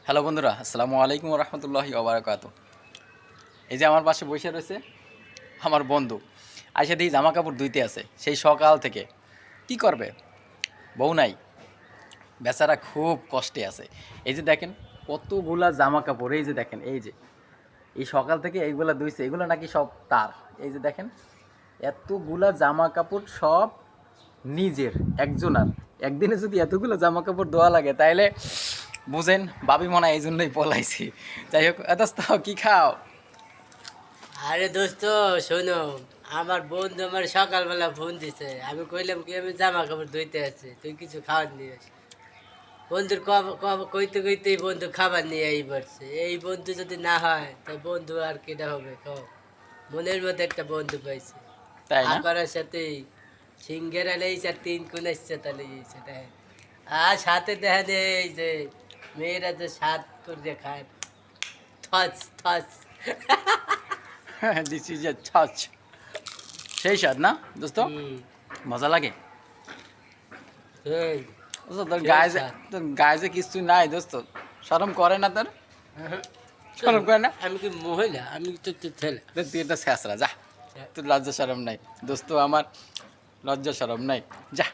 Hello বন্ধুরা, আসসালামু আলাইকুম রহমতুল্লাহি ওবারাকাতু। এই যে আমার পাশে বসে রয়েছে আমার বন্ধু, আইসা দিয়ে জামা কাপড় ধুইতে আছে সেই সকাল থেকে। কি করবে, বউ নাই, বেচারা খুব কষ্টে আছে। এই যে দেখেন কতগুলা জামা কাপড়, এই যে দেখেন, এই যে এই সকাল থেকে এইগুলা ধুইছে, এগুলো নাকি সব তার। এই যে দেখেন এতগুলা জামা কাপড় সব নিজের একজনার। একদিনে যদি এতগুলো জামা কাপড় ধোয়া লাগে তাইলে বুঝেন ভাবি মনে হয় এই জন্যই পলাইছি। যাই হোক, এত কি খাও? আরে দোস্ত, শোনো, আমার বন্ধু আমার সকালবেলা ফোন দিছে। আমি কইলাম কি আমি জামা কাপড় ধুইতে আছি, তুই কিছু খাবার নিয়ে আস। বন্ধুর কইতে কইতেই বন্ধু খাবার নিয়ে এই পড়ছে। এই বন্ধু যদি না হয় তো বন্ধু আর কেটা হবে কও। মনের মধ্যে একটা বন্ধু পাইছে, তাই না? আকারের সাথে সিঙ্গেরা লেইছে আর তিন কোন আসছে তা লেগেছে দেখেন। আর সাথে দেখা যায় এই যে মেয়েরা যে স্বাদ করে খায়, থস থস। This is a touch. সেই স্বাদ না দোস্ত? হুম, মজা লাগে সেই দোস্ত। তোর সেই গায়ে যে স্বাদ। তোর গায়ে যে কিছু নাই দোস্ত, শরম করে না তোর? শরম করে না? আমি কি মহিলা? আমি তো ছেলে। তুই এটা শেষরা, যা। তোর লজ্জা শরম নাই দোস্ত, আমার লজ্জা শরম নাই, যা।